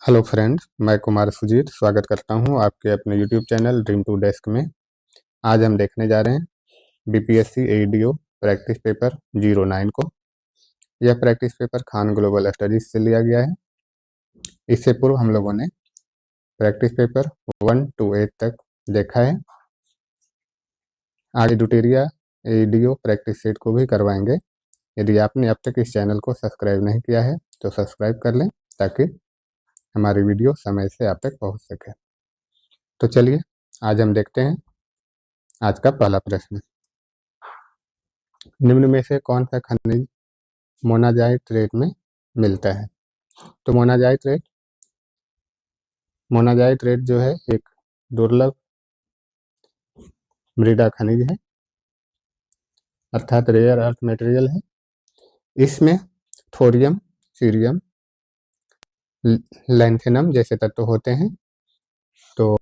Hello friends, मैं कुमार सुजीत स्वागत करता हूं आपके अपने YouTube channel dream to desk में। आज हम देखने जा रहे हैं बीपीएससी एईडीओ प्रैक्टिस पेपर 09 को। यह practice paper Khan global studies से लिया गया है। इससे पूर्व हम लोगों ने प्रैक्टिस पेपर 1 to 8 तक देखा है। आगे ड्यूटेरिया एईडीओ प्रैक्टिस सेट को भी करवाएंगे। यदि आपने अब तक इस चैनल को सब्सक्राइब नहीं किया है तो सब्सक्राइब कर लें ताकि हमारी वीडियो समय से आप तक पहुंच सके। तो चलिए आज हम देखते हैं आज का पहला प्रश्न। निम्न में से कौन सा खनिज मोनाजाइट रेत में मिलता है? तो मोनाजाइट रेत जो है एक दुर्लभ मृदा खनिज है, अर्थात रेयर अर्थ मटेरियल है। इसमें थोरियम, सीरियम, लैंथेनम जैसे तत्व होते हैं। तो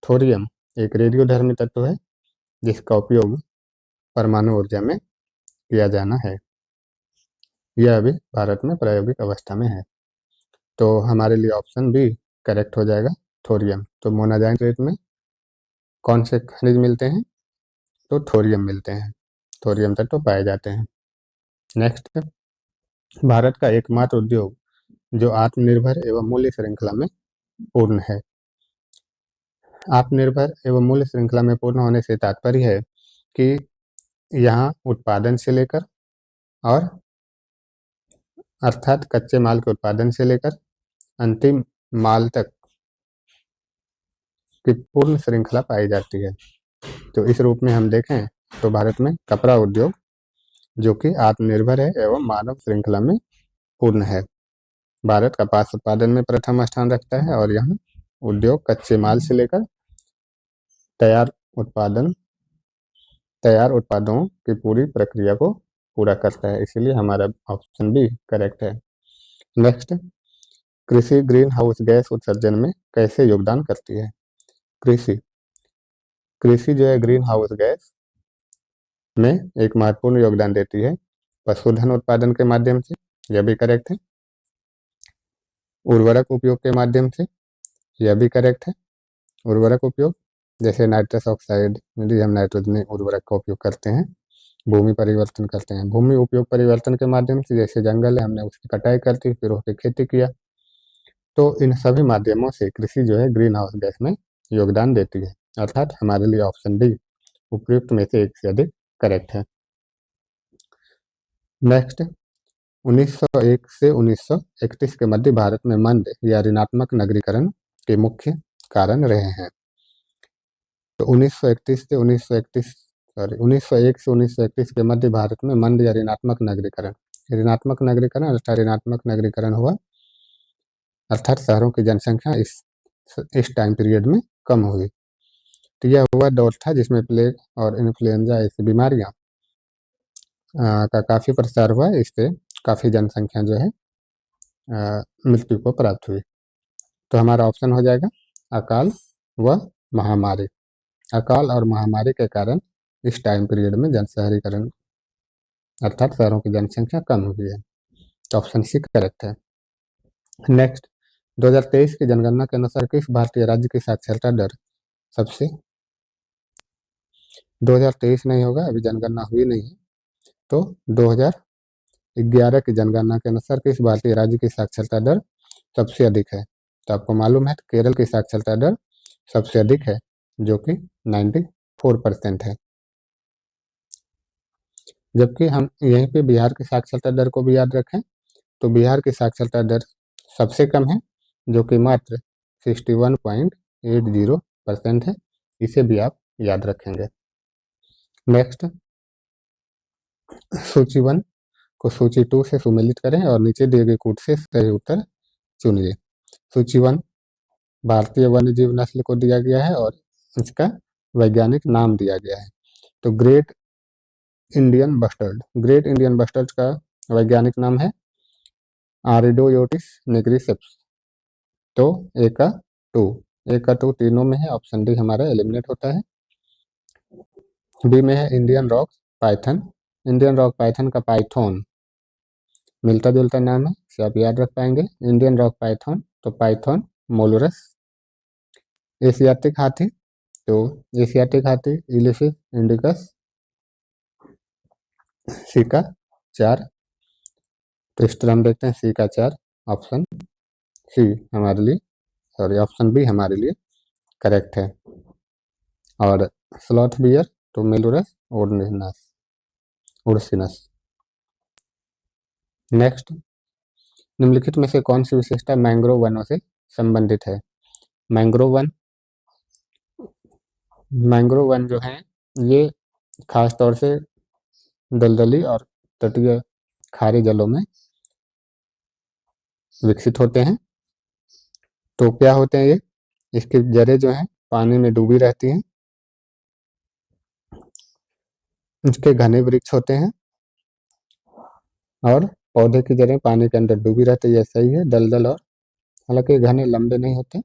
थोरियम एक रेडियोधर्मी तत्व है जिसका उपयोग परमाणु ऊर्जा में किया जाना है। यह अभी भारत में प्रायोगिक अवस्था में है, तो हमारे लिए ऑप्शन बी करेक्ट हो जाएगा, थोरियम। तो मोनाजाइट रेत में कौन से खनिज मिलते हैं? तो थोरियम मिलते हैं, थोरियम तत्व पाए जाते हैं। नेक्स्ट, भारत का एकमात्र उद्योग जो आत्मनिर्भर एवं मूल्य श्रृंखला में पूर्ण है। आत्मनिर्भर एवं मूल्य श्रृंखला में पूर्ण होने से तात्पर्य है कि यहाँ उत्पादन से लेकर और अर्थात कच्चे माल के उत्पादन से लेकर अंतिम माल तक की पूर्ण श्रृंखला पाई जाती है। तो इस रूप में हम देखें तो भारत में कपड़ा उद्योग जो कि आत्मनिर्भर है एवं मानव श्रृंखला में पूर्ण है। भारत कपास उत्पादन में प्रथम स्थान रखता है और यह उद्योग कच्चे माल से लेकर तैयार उत्पादों की पूरी प्रक्रिया को पूरा करता है, इसलिए हमारा ऑप्शन बी करेक्ट है। नेक्स्ट, कृषि ग्रीन हाउस गैस उत्सर्जन में कैसे योगदान करती है? कृषि जो है ग्रीन हाउस गैस में एक महत्वपूर्ण योगदान देती है पशुधन उत्पादन के माध्यम से, यह भी करेक्ट है। उर्वरक उपयोग के माध्यम से, यह भी करेक्ट है। उर्वरक उपयोग जैसे नाइट्रस ऑक्साइड यदि हम नाइट्रोजन उर्वरक का उपयोग करते हैं, भूमि परिवर्तन करते हैं, भूमि उपयोग परिवर्तन के माध्यम से, जैसे जंगल है हमने उसकी कटाई कर दी फिर उसकी खेती किया। तो इन सभी माध्यमों से कृषि जो है ग्रीन हाउस गैस में योगदान देती है, अर्थात हमारे लिए ऑप्शन डी उपयुक्त में से एक से अधिक करेक्ट है। नेक्स्ट, 1901 से 1931 के मध्य भारत में मंद या ऋणात्मक नगरीकरण के मुख्य कारण रहे हैं। तो 1901 से 1931 के मध्य भारत में मंद या ऋणात्मक नगरीकरण अर्थात ऋणात्मक नगरीकरण हुआ, अर्थात शहरों की जनसंख्या इस टाइम पीरियड में कम हुई। तो यह हुआ दौर था जिसमें प्लेग और इन्फ्लुएंजा ऐसी बीमारियां का काफ़ी प्रसार हुआ, इससे काफ़ी जनसंख्या जो है मृत्यु को प्राप्त हुई। तो हमारा ऑप्शन हो जाएगा अकाल व महामारी। अकाल और महामारी के कारण इस टाइम पीरियड में जनशहरीकरण अर्थात शहरों की जनसंख्या कम हुई है। तो ऑप्शन सी करेक्ट है। नेक्स्ट, 2023 की जनगणना के अनुसार किस भारतीय राज्य की साक्षरता दर सबसे 2023 नहीं होगा, अभी जनगणना हुई नहीं है। तो 2011 की जनगणना के अनुसार किस भारतीय राज्य की साक्षरता दर सबसे अधिक है? तो आपको मालूम है केरल की साक्षरता दर सबसे अधिक है जो कि 94% है। जबकि हम यहीं पे बिहार की साक्षरता दर को भी याद रखें तो बिहार की साक्षरता दर सबसे कम है जो कि मात्र 61.80% है। इसे भी आप याद रखेंगे। नेक्स्ट, सूची 1 को सूची 2 से सुमेलित करें और नीचे दिए गए कूट से सही उत्तर चुनिए। सूची 1 भारतीय वन्यजीव नस्ल को दिया गया है और इसका वैज्ञानिक नाम दिया गया है। तो ग्रेट इंडियन बस्टर्ड का वैज्ञानिक नाम है आरिडोयोटिस निग्रिसेप्स। तो ए का 2 तीनों में है, ऑप्शन डी हमारा एलिमिनेट होता है। बी में है इंडियन रॉक पाइथन का पाइथन मिलता जुलता नाम है, इसे आप याद रख पाएंगे। इंडियन रॉक पाइथन तो पाइथन मोलरस। एशियाटिक हाथी तो एशियाटिक हाथी इलिसिस इंडिकस सिका 4। तो इस तरह हम देखते हैं सी का 4, ऑप्शन सी हमारे लिए, सॉरी ऑप्शन बी हमारे लिए करेक्ट है। और स्लॉथ बियर तो मेलुरस ओर्निनस उर्सिनस। नेक्स्ट, निम्नलिखित में से कौन सी विशेषता मैंग्रोव वनों से संबंधित है? मैंग्रोव वन, मैंग्रोव वन जो हैं ये खास तौर से दलदली और तटीय खारे जलों में विकसित होते हैं। तो क्या होते हैं ये, इसकी जड़ें जो हैं पानी में डूबी रहती हैं, इसके घने वृक्ष होते हैं और पौधे की जड़ें पानी के अंदर डूबी रहती है, सही है। दलदल और हालांकि घने लंबे नहीं होते,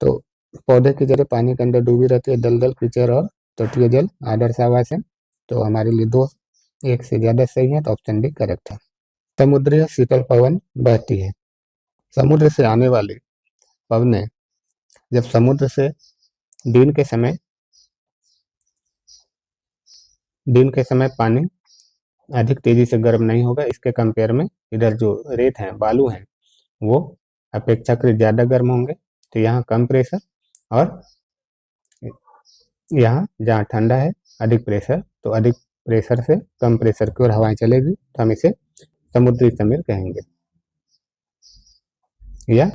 तो पौधे की जड़ें पानी के अंदर डूबी रहती है, दलदल कीचड़ और तटीय जल आदर्श आवास है। तो हमारे लिए दो एक से ज्यादा सही है, तो ऑप्शन डी करेक्ट है। समुद्री शीतल पवन बहती है। समुद्र से आने वाली पवनें जब समुद्र से दिन के समय पानी अधिक तेजी से गर्म नहीं होगा, इसके कंपेयर में इधर जो रेत है बालू है वो अपेक्षाकृत ज्यादा गर्म होंगे। तो यहाँ कम प्रेशर और यहाँ जहाँ ठंडा है अधिक प्रेशर, तो अधिक प्रेशर से कम प्रेशर की ओर हवाएं चलेगी, तो हम इसे समुद्री समीर कहेंगे, या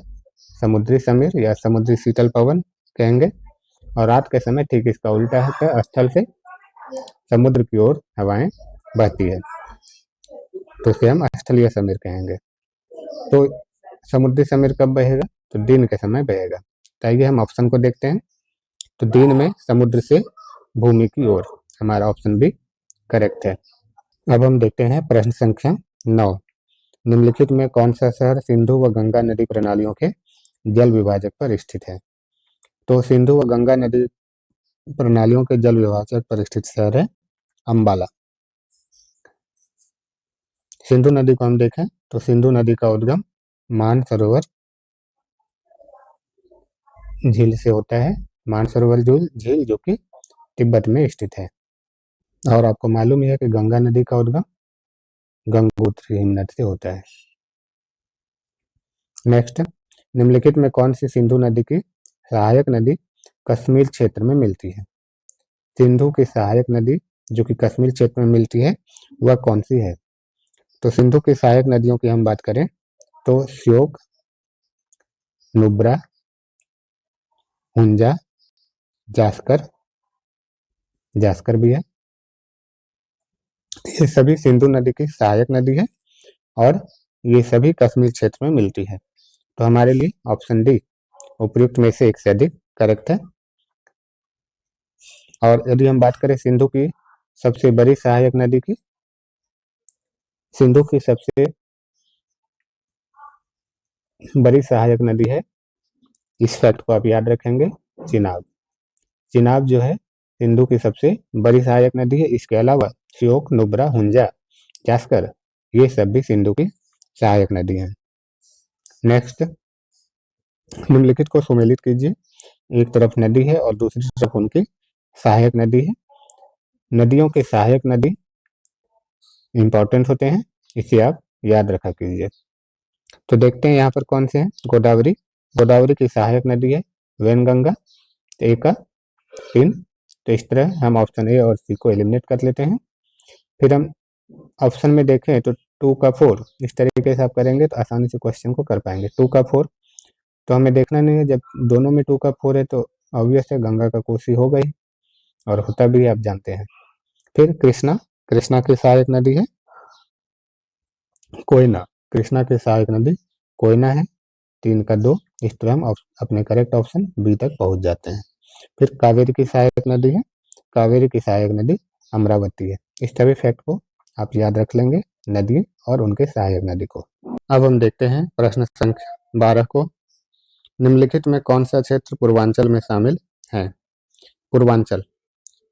समुद्री समीर या समुद्री शीतल पवन कहेंगे। और रात के समय ठीक इसका उल्टा है, स्थल से समुद्र की ओर हवाएं बहती है, तो इसे हम स्थलीय समीर कहेंगे। तो समुद्री समीर कब बहेगा, तो दिन के समय बहेगा। तो आइए हम ऑप्शन को देखते हैं। तो दिन में समुद्र से भूमि की ओर, हमारा ऑप्शन बी करेक्ट है। अब हम देखते हैं प्रश्न संख्या 9। निम्नलिखित में कौन सा शहर सिंधु व गंगा नदी प्रणालियों के जल विभाजक पर स्थित है? तो सिंधु व गंगा नदी प्रणालियों के जल विभाजक पर स्थित शहर है अंबाला। सिंधु नदी को हम देखें तो सिंधु नदी का उद्गम मानसरोवर झील से होता है, मानसरोवर झील जो कि तिब्बत में स्थित है। और आपको मालूम ही है कि गंगा नदी का उद्गम गंगोत्री हिमनद से होता है। नेक्स्ट, निम्नलिखित में कौन सी सिंधु नदी की सहायक नदी कश्मीर क्षेत्र में मिलती है? सिंधु की सहायक नदी जो कि कश्मीर क्षेत्र में मिलती है वह कौन सी है? तो सिंधु की सहायक नदियों की हम बात करें तो श्योक, नुब्रा, हुंजा, जास्कर भी है। ये सभी सिंधु नदी की सहायक नदी है और ये सभी कश्मीर क्षेत्र में मिलती है। तो हमारे लिए ऑप्शन डी उपयुक्त में से एक से अधिक करेक्ट है। और यदि हम बात करें सिंधु की सबसे बड़ी सहायक नदी की, सिंधु की सबसे बड़ी सहायक नदी है, इस फैक्ट को आप याद रखेंगे, चिनाब। चिनाब जो है सिंधु की सबसे बड़ी सहायक नदी है। इसके अलावा श्योक, नुब्रा, हुंजा, जास्कर ये सब भी सिंधु की सहायक नदी है। नेक्स्ट, निम्नलिखित को सुमेलित कीजिए। एक तरफ नदी है और दूसरी तरफ उनकी सहायक नदी है। नदियों के सहायक नदी इंपॉर्टेंट होते हैं, इसे आप याद रखा कीजिए। तो देखते हैं यहाँ पर कौन से हैं। गोदावरी, गोदावरी की सहायक नदी है वैनगंगा, ए का 3। तो इस तरह हम ऑप्शन ए और सी को एलिमिनेट कर लेते हैं। फिर हम ऑप्शन में देखें तो 2 का 4, इस तरीके से आप करेंगे तो आसानी से क्वेश्चन को कर पाएंगे। 2 का 4 तो हमें देखना नहीं है, जब दोनों में 2 का 4 है तो ऑब्वियस है गंगा का कोसी हो गई, और होता भी आप जानते हैं। फिर कृष्णा, कृष्णा की सहायक नदी है कोयना, कृष्णा की सहायक नदी कोयना है, 3 का 2। इस तरह हम अपने करेक्ट ऑप्शन बी तक पहुंच जाते हैं। फिर कावेरी की सहायक नदी है, कावेरी की सहायक नदी अमरावती है। इस सभी फैक्ट को आप याद रख लेंगे, नदी और उनके सहायक नदी को। अब हम देखते हैं प्रश्न संख्या 12 को। निम्नलिखित में कौन सा क्षेत्र पूर्वांचल में शामिल है? पूर्वांचल,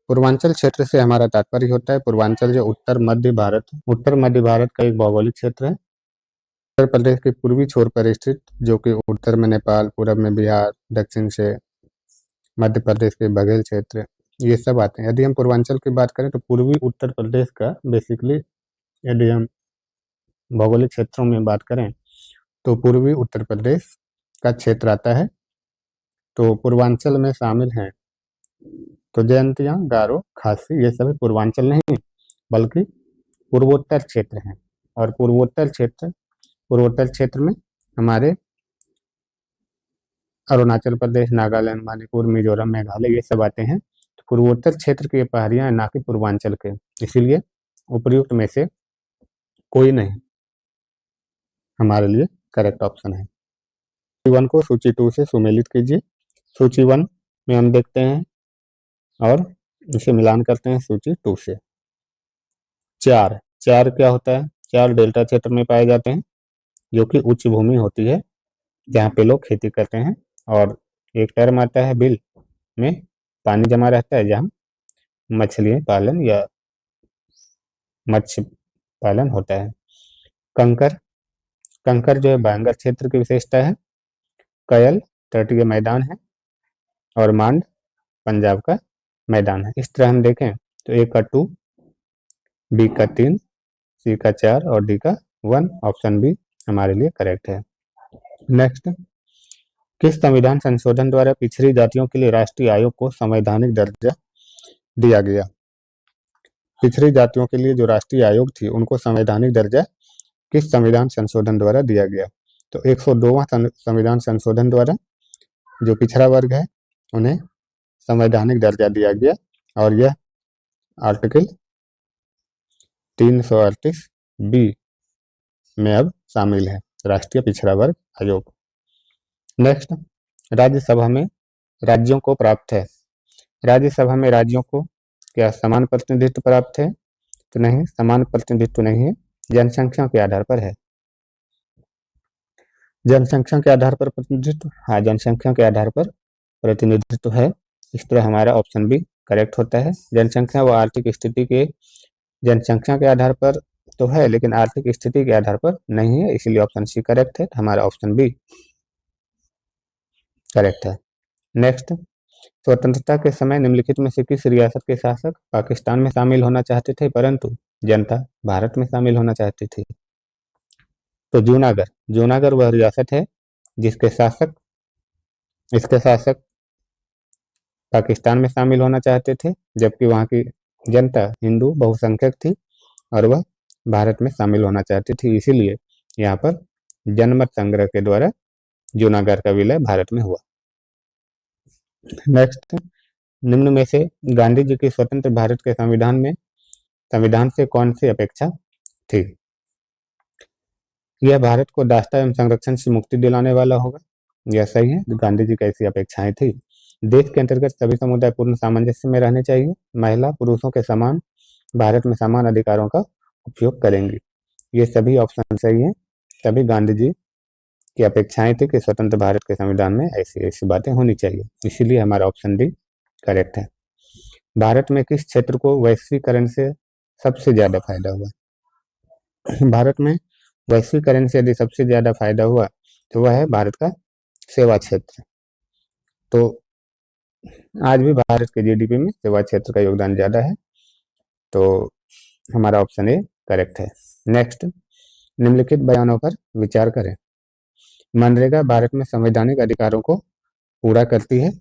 पूर्वांचल क्षेत्र से हमारा तात्पर्य होता है पूर्वांचल जो उत्तर मध्य भारत का एक भौगोलिक क्षेत्र है। उत्तर प्रदेश के पूर्वी छोर पर स्थित, जो कि उत्तर में नेपाल, पूरब में बिहार, दक्षिण से मध्य प्रदेश के बघेल क्षेत्र, ये सब आते हैं। यदि हम पूर्वांचल की बात करें तो पूर्वी उत्तर प्रदेश का बेसिकली, यदि हम भौगोलिक क्षेत्रों में बात करें तो पूर्वी उत्तर प्रदेश का क्षेत्र आता है। तो पूर्वांचल में शामिल हैं तो जयंतिया, गारो, खासी, ये सभी पूर्वांचल नहीं बल्कि पूर्वोत्तर क्षेत्र हैं। और पूर्वोत्तर क्षेत्र में हमारे अरुणाचल प्रदेश, नागालैंड, मणिपुर, मिजोरम, मेघालय, ये सब आते हैं। तो पूर्वोत्तर क्षेत्र की ये पहाड़ियां हैं, ना कि पूर्वांचल के। इसीलिए उपयुक्त में से कोई नहीं हमारे लिए करेक्ट ऑप्शन है। सूची 1 को सूची 2 से सुमेलित कीजिए। सूची 1 में हम देखते हैं और इसे मिलान करते हैं सूची 2 से। चार चार क्या होता है? चार डेल्टा क्षेत्र में पाए जाते हैं, जो कि उच्च भूमि होती है जहाँ पे लोग खेती करते हैं। और एक टर्म आता है बिल में, पानी जमा रहता है जहाँ मछली पालन या मत्स्य पालन होता है। कंकर कंकर जो है बांगर क्षेत्र की विशेषता है। कयल तटीय मैदान है और मांड पंजाब का मैदान है। इस तरह हम देखें तो ए का 2, बी का 3, सी का 4 और डी का 1, ऑप्शन बी हमारे लिए करेक्ट है। नेक्स्ट, किस संविधान संशोधन द्वारा पिछड़ी जातियों के लिए राष्ट्रीय आयोग को संवैधानिक दर्जा दिया गया? पिछड़ी जातियों के लिए जो राष्ट्रीय आयोग थी उनको संवैधानिक दर्जा किस संविधान संशोधन द्वारा दिया गया? तो 102वां संविधान संशोधन द्वारा जो पिछड़ा वर्ग है उन्हें संवैधानिक दर्जा दिया गया, और यह आर्टिकल 338 बी में अब शामिल है, राष्ट्रीय पिछड़ा वर्ग आयोग। नेक्स्ट, राज्यसभा में राज्यों को प्राप्त है। राज्यसभा में राज्यों को क्या समान प्रतिनिधित्व प्राप्त है? तो नहीं, समान प्रतिनिधित्व नहीं है, जनसंख्या के आधार पर है। जनसंख्या के आधार पर प्रतिनिधित्व, हाँ, जनसंख्या के आधार पर प्रतिनिधित्व है। इस तरह हमारा ऑप्शन बी करेक्ट होता है। जनसंख्या व आर्थिक स्थिति के, जनसंख्या के आधार पर तो है लेकिन आर्थिक स्थिति के आधार पर नहीं है, इसलिए ऑप्शन सी करेक्ट है। हमारा ऑप्शन बी करेक्ट है। नेक्स्ट, स्वतंत्रता के समय निम्नलिखित में से किस रियासत के शासक पाकिस्तान में शामिल होना चाहते थे परंतु जनता भारत में शामिल होना चाहती थी? तो जूनागढ़ वह रियासत है जिसके शासक, इसके शासक पाकिस्तान में शामिल होना चाहते थे, जबकि वहाँ की जनता हिंदू बहुसंख्यक थी और वह भारत में शामिल होना चाहती थी। इसीलिए यहाँ पर जनमत संग्रह के द्वारा जूनागढ़ का विलय भारत में हुआ। नेक्स्ट, निम्न में से गांधी जी की स्वतंत्र भारत के संविधान से कौन सी अपेक्षा थी? यह भारत को दासता एवं संरक्षण से मुक्ति दिलाने वाला होगा, यह सही है। गांधी जी की ऐसी अपेक्षाएं थी। देश के अंतर्गत सभी समुदाय पूर्ण सामंजस्य में रहने चाहिए, महिला पुरुषों के समान भारत में समान अधिकारों का उपयोग करेंगी, ये सभी ऑप्शन सही है। सभी गांधी जी की अपेक्षाएं थी कि स्वतंत्र भारत के संविधान में ऐसी ऐसी बातें होनी चाहिए, इसीलिए हमारा ऑप्शन डी करेक्ट है। भारत में किस क्षेत्र को वैश्वीकरण से सबसे ज्यादा फायदा हुआ? भारत में वैश्वीकरण से यदि सबसे ज्यादा फायदा हुआ तो वह है भारत का सेवा क्षेत्र। तो आज भी भारत के जीडीपी में सेवा क्षेत्र का योगदान ज्यादा है, तो हमारा ऑप्शन ए करेक्ट है। नेक्स्ट, निम्नलिखित बयानों पर विचार करें। मनरेगा भारत में संवैधानिक अधिकारों को पूरा करती है,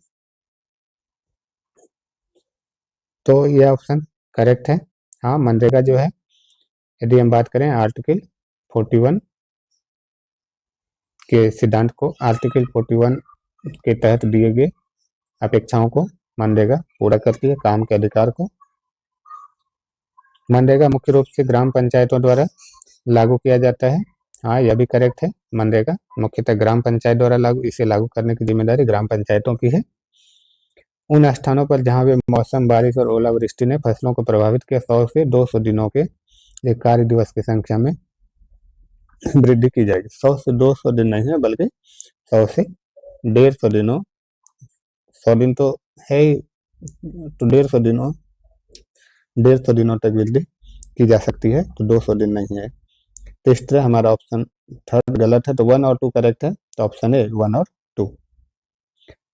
तो यह ऑप्शन करेक्ट है। हाँ, मनरेगा जो है, यदि हम बात करें आर्टिकल 41 के सिद्धांत को, आर्टिकल 41 के तहत दिए गए अपेक्षाओं को मनरेगा पूरा करती है, काम के अधिकार को। मनरेगा मुख्य रूप से ग्राम पंचायतों द्वारा लागू किया जाता है। हाँ, यह भी करेक्ट है। मनरेगा मुख्यतः ग्राम पंचायत द्वारा इसे लागू करने की जिम्मेदारी ग्राम पंचायतों की है। उन स्थानों पर जहां वे मौसम, बारिश और ओलावृष्टि ने फसलों को प्रभावित किया, 100 से 200 दिनों के एक कार्य दिवस की संख्या में वृद्धि की जाएगी। 100 से 200 दिन नहीं है बल्कि 100 से 150 दिनों, 100 दिन तो है ही, तो 150 दिनों तक वृद्धि की जा सकती है, तो 200 दिन नहीं है। तो इस तरह हमारा ऑप्शन थर्ड गलत है, तो 1 और 2 करेक्ट है, तो ऑप्शन है 1 और 2।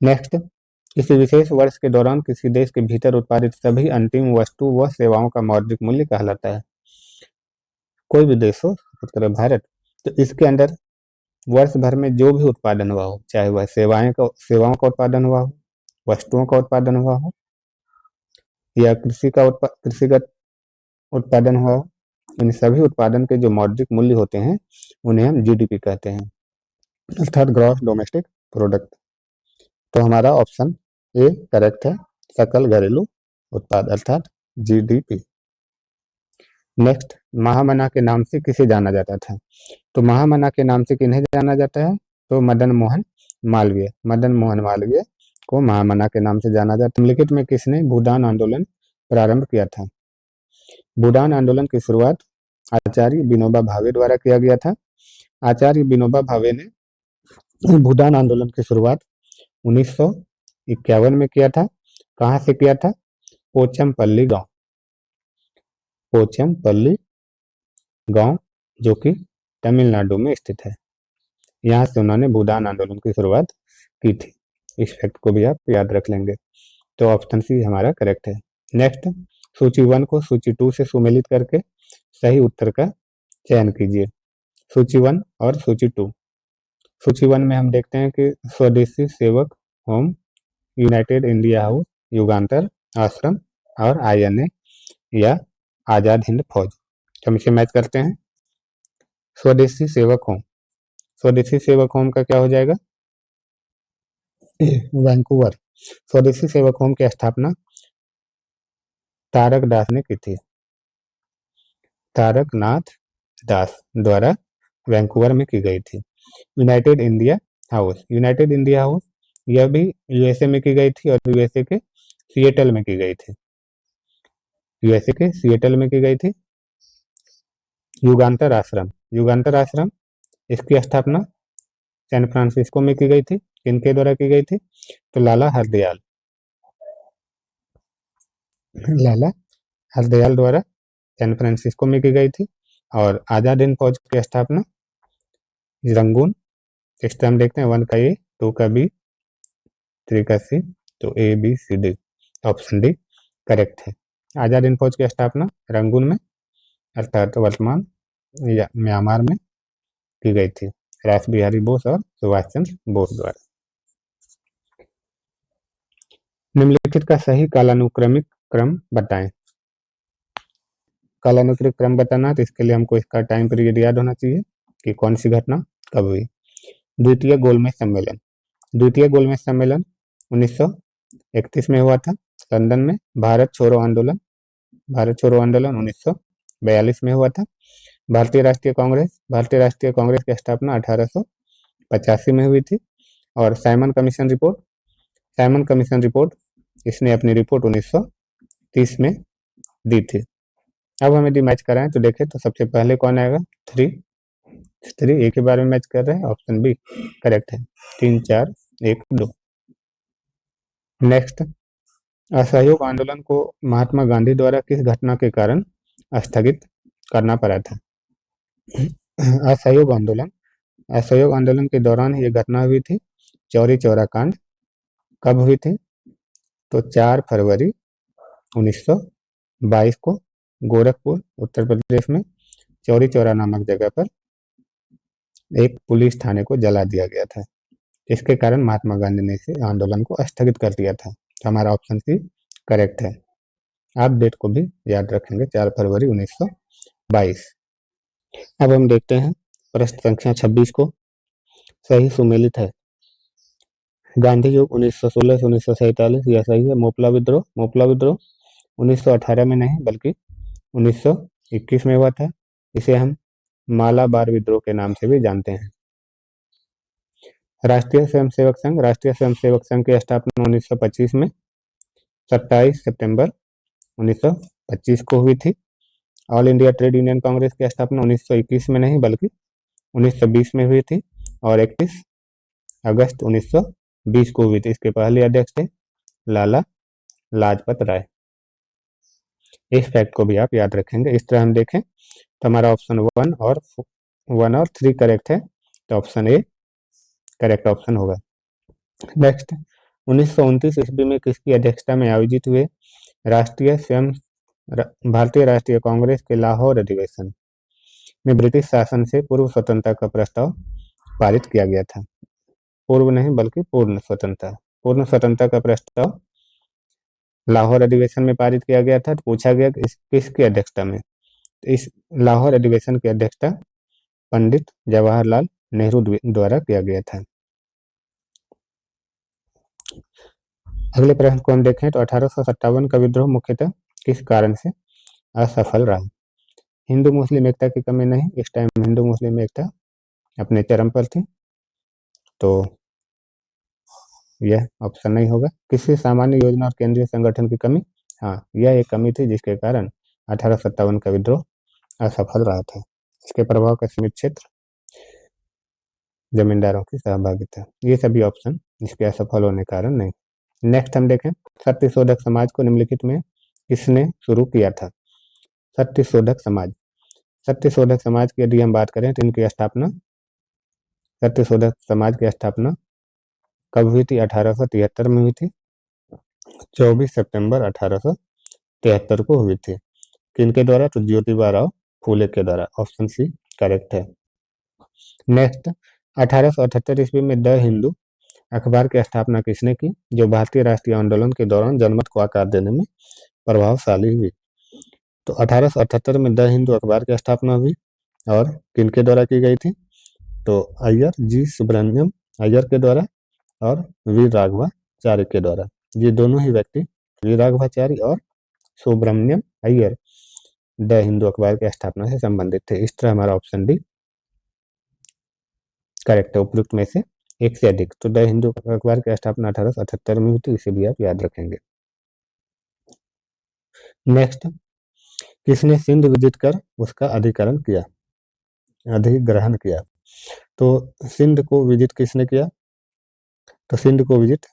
नेक्स्ट, किसी विशेष वर्ष के दौरान किसी देश के भीतर उत्पादित सभी अंतिम वस्तु व सेवाओं का मौद्रिक मूल्य कहलाता है। कोई भी देश हो, सपोज करें भारत, तो इसके अंदर वर्ष भर में जो भी उत्पादन हुआ हो, चाहे वह सेवाओं का उत्पादन हुआ हो, वस्तुओं का उत्पादन हुआ हो, या कृषिगत उत्पादन हुआ हो, इन सभी उत्पादन के जो मौद्रिक मूल्य होते हैं उन्हें हम जीडीपी कहते हैं, अर्थात ग्रॉस डोमेस्टिक प्रोडक्ट। तो हमारा ऑप्शन ए करेक्ट है, सकल घरेलू उत्पाद अर्थात जीडीपी। नेक्स्ट, महामना के नाम से किसे जाना जाता था? तो महामना के नाम से किन्हें जाना जाता है? तो मदन मोहन मालवीय को महामना के नाम से जाना जाता है। निम्नलिखित में किसने भूदान आंदोलन प्रारंभ किया था? भूदान आंदोलन की शुरुआत आचार्य विनोबा भावे द्वारा किया गया था। आचार्य विनोबा भावे ने भूदान आंदोलन की शुरुआत 1951 में किया था। कहाँ से किया था? पोचमपल्ली गांव जो कि तमिलनाडु में स्थित है, यहाँ से उन्होंने भूदान आंदोलन की शुरुआत की थी। इस फैक्ट को भी आप याद रख लेंगे। तो ऑप्शन सी हमारा करेक्ट है। नेक्स्ट, सूची 1 को सूची 2 से सुमेलित करके सही उत्तर का चयन कीजिए। सूची 1 और सूची 2। सूची 1 में हम देखते हैं कि स्वदेशी सेवक होम, यूनाइटेड इंडिया हाउस, युगांतर आश्रम और आईएनए या आजाद हिंद फौज। हम इसे मैच करते हैं। स्वदेशी सेवक होम का क्या हो जाएगा? वैंकूवर। स्वदेशी सेवक होम की स्थापना तारकनाथ ने की थी। तारकनाथ दास द्वारा वैंकूवर में की गई थी। यूनाइटेड इंडिया हाउस यह भी यूएसए में की गई थी और यूएसए के सिएटल में की गई थी। युगांतर आश्रम इसकी स्थापना सैन फ्रांसिस्को में की गई थी। किनके द्वारा की गई थी? तो लाला हरदयाल द्वारा सैन फ्रांसिस्को में की गई थी। और आजाद हिंद फौज की स्थापना रंगून। इस टाइम देखते हैं 1 का ए, 2 का बी, 3 का सी, तो A B C D, option D correct है। आजाद हिंद फौज की स्थापना रंगून में अर्थात वर्तमान या म्यांमार में की गई थी, रास बिहारी बोस और सुभाष चंद्र बोस द्वारा। निम्नलिखित का सही कालानुक्रमिक क्रम बताएं। कालानुक्रमिक क्रम बताना, तो इसके लिए हमको इसका टाइम पीरियड याद होना चाहिए कि कौन सी घटना कब हुई। द्वितीय गोलमेज सम्मेलन 1931 में हुआ था लंदन में। भारत छोड़ो आंदोलन 1942 में हुआ था। भारतीय राष्ट्रीय कांग्रेस की स्थापना 1885 में हुई थी। और साइमन कमीशन रिपोर्ट इसने अपनी रिपोर्ट 1930 में दी थी। अब हम यदि मैच कराएं तो देखें तो सबसे पहले कौन आएगा? 3 एक के बारे में मैच कर रहे हैं, ऑप्शन बी करेक्ट है। 3 4 1 2। नेक्स्ट, असहयोग आंदोलन को महात्मा गांधी द्वारा किस घटना के कारण स्थगित करना पड़ा था? असहयोग आंदोलन के दौरान ये घटना हुई थी। चौरी चौरा कांड कब हुई थी? तो 4 फरवरी 1922 को गोरखपुर उत्तर प्रदेश में चौरी चौरा नामक जगह पर एक पुलिस थाने को जला दिया गया था। इसके कारण महात्मा गांधी ने इस आंदोलन को स्थगित कर दिया था। तो हमारा ऑप्शन सी करेक्ट है। आप डेट को भी याद रखेंगे, 4 फरवरी 1922। अब हम देखते हैं प्रश्न संख्या 26 को। सही सुमेलित है। गांधी युग 1916 से 1947 यह सही है। मोपला विद्रोह 1918 में नहीं बल्कि 1921 में हुआ था। इसे हम मालाबार विद्रोह के नाम से भी जानते हैं। राष्ट्रीय स्वयंसेवक संघ की स्थापना 1925 में 27 सितंबर 1925 को हुई थी। All India trade union Congress की स्थापना 1921 में नहीं बल्कि 1920 में हुई थी और 31 अगस्त 1920 को हुई थी। इसके पहले अध्यक्ष थे लाला लाजपत राय। इस फैक्ट को भी आप याद रखेंगे। इस तरह हम देखें तो हमारा ऑप्शन 1 और 1 और 3 करेक्ट है, तो ऑप्शन ए करेक्ट ऑप्शन होगा। नेक्स्ट, 1929 ईस्वी में किसकी अध्यक्षता में आयोजित हुए भारतीय राष्ट्रीय कांग्रेस के लाहौर अधिवेशन में ब्रिटिश शासन से पूर्व स्वतंत्रता का प्रस्ताव पारित किया गया था? पूर्व नहीं बल्कि पूर्ण स्वतंत्रता का प्रस्ताव लाहौर अधिवेशन में पारित किया गया था। तो पूछा गया कि किसकी अध्यक्षता में? इस लाहौर अधिवेशन की अध्यक्षता पंडित जवाहरलाल नेहरू द्वारा किया गया था। अगले प्रश्न को हम देखें तो 1857 का विद्रोह मुख्यतः किस कारण से असफल रहा? हिंदू मुस्लिम एकता की कमी नहीं, इस टाइम हिंदू मुस्लिम एकता अपने चरम पर थी, तो यह ऑप्शन नहीं होगा। किसी सामान्य योजना और केंद्रीय संगठन की कमी, हाँ यह एक कमी थी जिसके कारण 1857 का विद्रोह असफल रहा था। इसके प्रभाव का सीमित क्षेत्र, जमींदारों की सहभागिता, ये सभी ऑप्शन इसके असफल होने के कारण नहीं। नेक्स्ट हम देखें, सत्यशोधक समाज को निम्नलिखित में किसने शुरू किया था? सत्यशोधक समाज की यदि हम बात करें तो इनकी स्थापना, सत्यशोधक समाज की स्थापना कब हुई थी? 1873 में हुई थी। 24 सितंबर 1873 को हुई थी। किनके द्वारा? तो ज्योतिबा राव फूले के द्वारा। ऑप्शन सी करेक्ट है। नेक्स्ट, 1878 ईस्वी में द हिंदू अखबार की स्थापना किसने की, जो भारतीय राष्ट्रीय आंदोलन के दौरान जनमत को आकार देने में प्रभावशाली हुई? तो 1878 में द हिंदू अखबार की स्थापना हुई और किनके द्वारा की गई थी? तो अय्यर जी सुब्रमण्यम अय्यर के द्वारा और वीर राघवाचार्य के द्वारा। ये दोनों ही व्यक्ति, वीर राघवाचार्य और सुब्रमण्यम अय्यर, द हिंदू अखबार की स्थापना से संबंधित थे। इस तरह हमारा ऑप्शन डी करेक्ट है, उपयुक्त में से एक से अधिक। तो द हिंदू अखबार की स्थापना 1878 में हुई थी, इसे भी आप याद रखेंगे। नेक्स्ट, किसने सिंध विजिट कर उसका अधिग्रहण किया? तो सिंध को विजिट किसने किया? तो सिंध को विजिट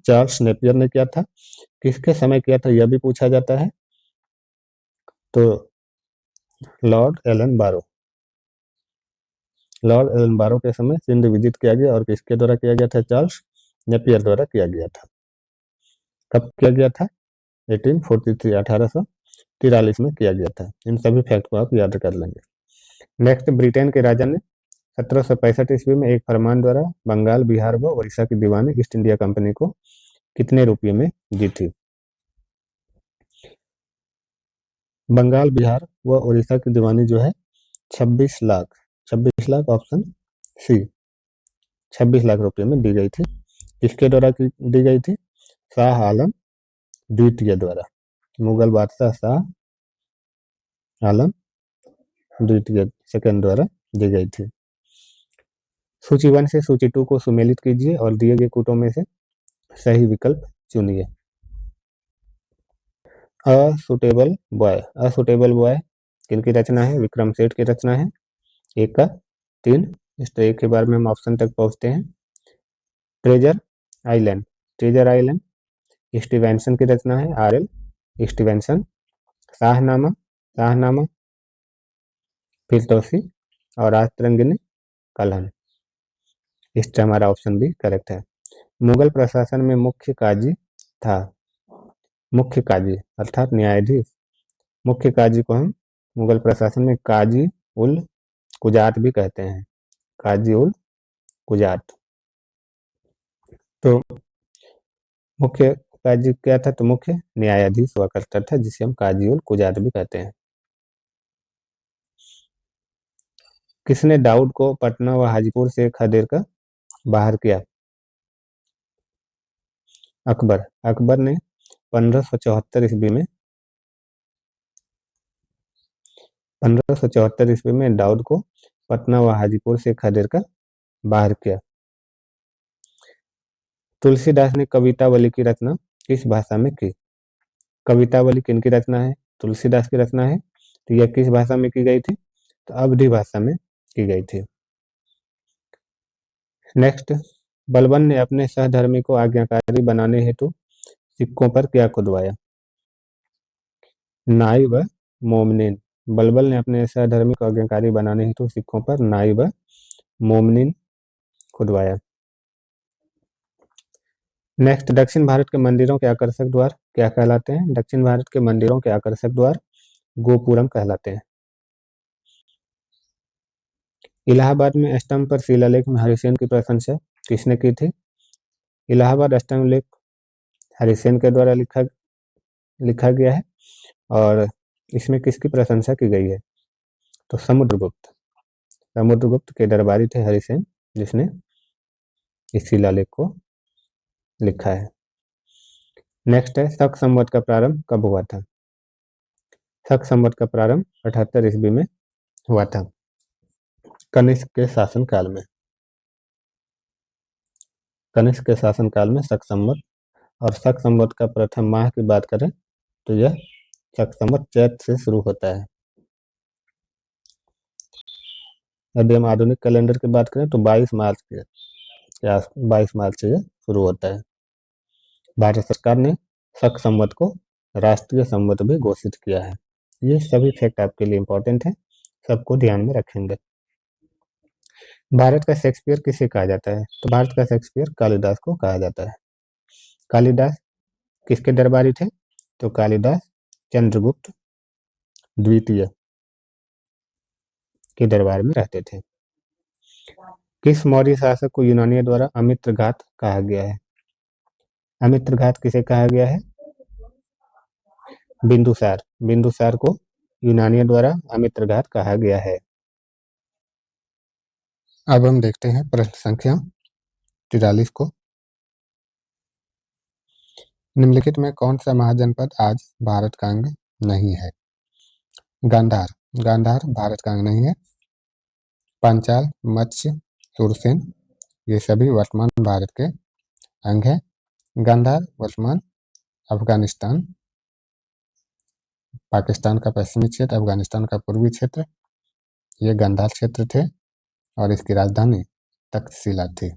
चार्ल्स नेपियर ने किया था। किसके समय किया था यह भी पूछा जाता है, तो लॉर्ड एलन बारो के समय सिंध विजिट किया गया और किसके द्वारा किया गया था? चार्ल्स नेपियर द्वारा किया गया था। कब किया गया था? 1843 1843 में किया गया था। इन सभी फैक्ट को आप याद कर लेंगे। नेक्स्ट, ब्रिटेन के राजा ने 1765 ईस्वी में एक फरमान द्वारा बंगाल, बिहार व उड़ीसा की दीवानी ईस्ट इंडिया कंपनी को कितने रुपये में दी थी? बंगाल, बिहार व उड़ीसा की दीवानी जो है 26 लाख ऑप्शन सी 26 लाख रुपये में दी गई थी। किसके द्वारा दी गई थी? शाह आलम द्वितीय द्वारा, मुगल बादशाह शाह आलम द्वितीय सेकंड द्वारा दी गई थी। सूची 1 से सूची 2 को सुमेलित कीजिए और दिए गए कूटों में से सही विकल्प चुनिए। असुटेबल बॉय किनकी रचना है? विक्रम सेठ की रचना है। 1 का 3, इस तरह एक के बार में हम ऑप्शन तक पहुंचते हैं। ट्रेजर आइलैंड स्टीवेंसन की रचना है, आर.एल. स्टीवेंसन। शाहनामा फिरदौसी और राजतरंगिणी कलहन। इस तरह हमारा ऑप्शन भी करेक्ट है। मुगल प्रशासन में मुख्य काजी अर्थात न्यायाधीश, मुख्य काजी को हम मुगल प्रशासन में काजी उल कुजात भी कहते हैं, काजी उल कुजात। तो मुख्य काजी क्या था? तो मुख्य न्यायाधीश हुआ करता था, जिसे हम काजी उल कुजात भी कहते हैं। किसने दाऊद को पटना व हाजीपुर से खदेड़ कर बाहर किया? अकबर ने 1574 ईस्वी में दाऊद को पटना व हाजीपुर से खदेड़ कर बाहर किया। तुलसीदास ने कवितावली की रचना किस भाषा में की? कवितावली किनकी रचना है? तुलसीदास की रचना है। तो यह किस भाषा में की गई थी? तो अवधी भाषा में की गई थी। नेक्स्ट, बलबन ने अपने सहधर्मी को आज्ञाकारी बनाने हेतु सिक्कों पर क्या खुदवाया? नाई व मोमनीन। बलबल ने अपने सहधर्मी को आज्ञाकारी बनाने हेतु सिखों पर नाई व मोमनिन खुदवाया। नेक्स्ट, दक्षिण भारत के मंदिरों के आकर्षक द्वार क्या कहलाते हैं? दक्षिण भारत के मंदिरों के आकर्षक द्वार गोपुरम कहलाते हैं। इलाहाबाद में स्तंभ पर शिलालेख में हरिसेन की प्रशंसा किसने की थी? इलाहाबाद स्तंभ लेख हरिसेन के द्वारा लिखा गया है और इसमें किसकी प्रशंसा की गई है? तो समुद्रगुप्त के दरबारी थे हरिसेन, जिसने इस शिलालेख को लिखा है। नेक्स्ट है, शक संवत का प्रारंभ कब हुआ था? शक संवत का प्रारंभ 78 ईस्वी में हुआ था, कनिष्क के शासनकाल में। कनिष्क के शासनकाल में शक संवत, और शक संवत का प्रथम माह की बात करें तो यह शक संवत चैत से शुरू होता है। यदि हम आधुनिक कैलेंडर की बात करें तो 22 मार्च से यह शुरू होता है। भारत सरकार ने शक संवत को राष्ट्रीय संवत भी घोषित किया है। ये सभी फैक्ट आपके लिए इंपॉर्टेंट है, सबको ध्यान में रखेंगे। भारत का शेक्सपियर किसे कहा जाता है? तो भारत का शेक्सपियर कालिदास को कहा जाता है। कालिदास किसके दरबारी थे? तो कालिदास चंद्रगुप्त द्वितीय के दरबार में रहते थे। किस मौर्य शासक को यूनानियों द्वारा अमित्रघात कहा गया है? अमित्रघात किसे कहा गया है? बिंदुसार को यूनानियों द्वारा अमित्रघात कहा गया है। अब हम देखते हैं प्रश्न संख्या 43 को। निम्नलिखित में कौन सा महाजनपद आज भारत का अंग नहीं है? गांधार भारत का अंग नहीं है। पांचाल, मत्स्य, सुरसेन ये सभी वर्तमान भारत के अंग है। गांधार वर्तमान अफगानिस्तान, पाकिस्तान का पश्चिमी क्षेत्र, अफगानिस्तान का पूर्वी क्षेत्र, ये गांधार क्षेत्र थे और इसकी राजधानी तक्षशिला थी।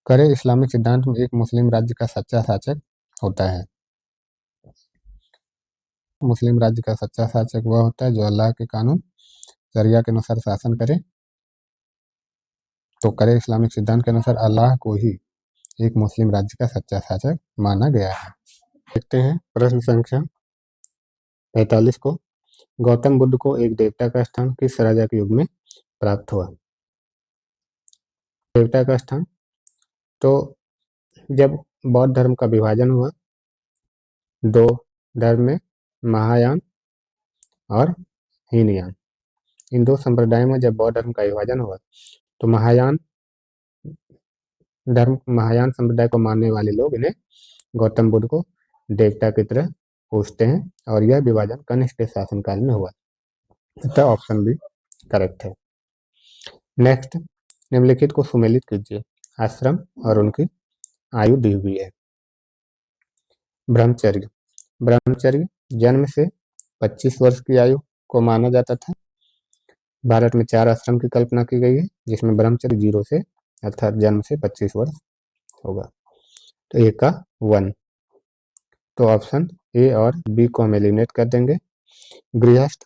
करे इस्लामिक सिद्धांत में एक मुस्लिम राज्य का सच्चा शासक होता है। मुस्लिम राज्य का सच्चा शासक वह होता है जो अल्लाह के कानून शरिया के अनुसार शासन करे। तो करे इस्लामिक सिद्धांत के अनुसार अल्लाह को ही एक मुस्लिम राज्य का सच्चा शासक माना गया है। देखते हैं प्रश्न संख्या 45 को। गौतम बुद्ध को एक देवता का स्थान किस राजा के युग में प्राप्त हुआ? देवता का स्थान तो जब बौद्ध धर्म का विभाजन हुआ, दो धर्म में, महायान और हीनयान, इन दो संप्रदायों में जब बौद्ध धर्म का विभाजन हुआ तो महायान संप्रदाय को मानने वाले लोग इन्हें गौतम बुद्ध को देवता की तरह पूजते हैं और यह विभाजन कनिष्क के शासनकाल में हुआ। तो ऑप्शन बी करेक्ट है। नेक्स्ट, निम्नलिखित को सुमेलित कीजिए। आश्रम और उनकी आयु दी हुई है। ब्रह्मचर्य जन्म से 25 वर्ष की आयु को माना जाता था। भारत में 4 आश्रम की कल्पना की गई है, जिसमें ब्रह्मचर्य 0 से अर्थात जन्म से 25 वर्ष होगा। तो ए का 1, तो ऑप्शन ए और बी को हम एलिमिनेट कर देंगे। गृहस्थ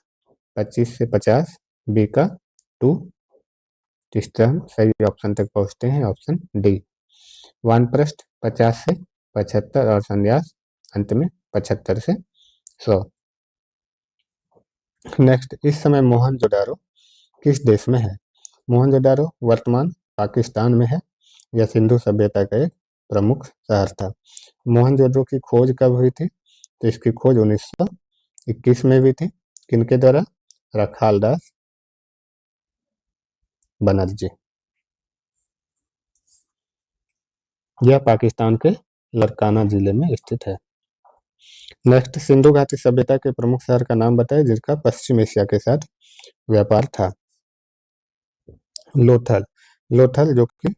25 से 50, बी का 2, इस तरह हम सही ऑप्शन तक पहुंचते हैं, ऑप्शन डी। वानप्रस्थ 50 से 75 और संन्यास अंत में 75 से 100। नेक्स्ट, इस समय मोहनजोदारो किस देश में है? मोहनजोदारो वर्तमान पाकिस्तान में है। यह सिंधु सभ्यता का एक प्रमुख शहर था। मोहनजोदड़ो की खोज कब हुई थी? तो इसकी खोज 1921 में हुई थी। किनके द्वारा? रखालदास बनर्जी। यह पाकिस्तान के लरकाना जिले में स्थित है। नेक्स्ट, सिंधु घाटी सभ्यता के प्रमुख शहर का नाम बताएं जिसका पश्चिम एशिया के साथ व्यापार था। लोथल जो कि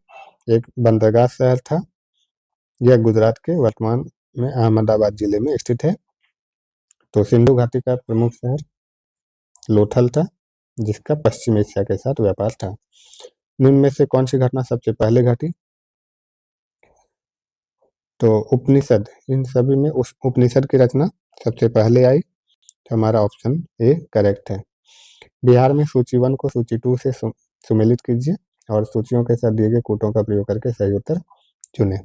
एक बंदरगाह शहर था। यह गुजरात के वर्तमान में अहमदाबाद जिले में स्थित है। तो सिंधु घाटी का प्रमुख शहर लोथल था, जिसका पश्चिम एशिया के साथ व्यापार था। निम्न में से कौन सी घटना सबसे पहले घटी? तो उपनिषद, इन सभी में उस उपनिषद की रचना सबसे पहले आई। तो हमारा ऑप्शन ए करेक्ट है। बिहार में सूची 1 को सूची 2 से सुमेलित कीजिए और सूचियों के साथ दिए गए कूटों का प्रयोग करके सही उत्तर चुनें।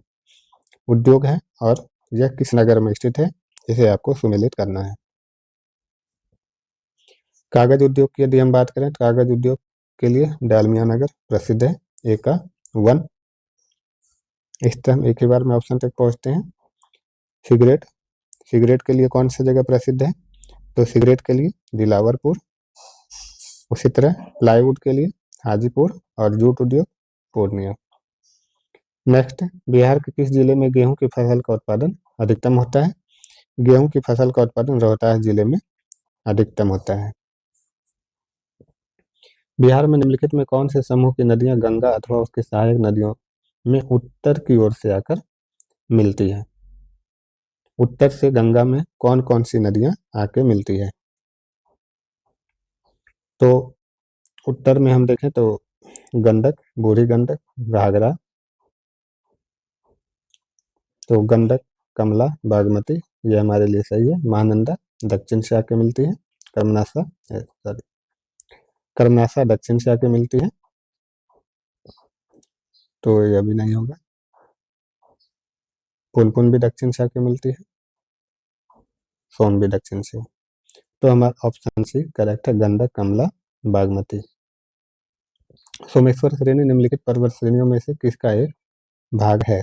उद्योग है और यह किस नगर में स्थित है, इसे आपको सुमेलित करना है। कागज उद्योग की यदि हम बात करें तो कागज उद्योग के लिए डालमिया नगर प्रसिद्ध है। ए का 1। इस तरह हम एक ही बार में ऑप्शन तक पहुंचते हैं। सिगरेट, सिगरेट के लिए कौन सी जगह प्रसिद्ध है, तो सिगरेट के लिए दिलावरपुर। उसी तरह प्लाईवुड के लिए हाजीपुर और जूट उद्योग पूर्णिया। नेक्स्ट, बिहार के किस जिले में गेहूं की फसल का उत्पादन अधिकतम होता है। गेहूं की फसल का उत्पादन रोहतास जिले में अधिकतम होता है। बिहार में निम्नलिखित में कौन से समूह की नदियां गंगा अथवा उसके सहायक नदियों में उत्तर की ओर से आकर मिलती है। उत्तर से गंगा में कौन कौन सी नदियां आके मिलती है, तो उत्तर में हम देखें तो गंडक, बूढ़ी गंडक, घाघरा, तो गंडक, कमला, बागमती, ये हमारे लिए सही है। महानंदा दक्षिण से आके मिलती है। कर्मनासा दक्षिण से आके मिलती है, तो ये अभी नहीं होगा। पुनपुन भी दक्षिण से आके मिलती है, सोन भी दक्षिण से। तो हमारा ऑप्शन सी करेक्ट है, गंडक, कमला, बागमती। सोमेश्वर श्रेणी निम्नलिखित पर्वत श्रेणियों में से किसका एक भाग है।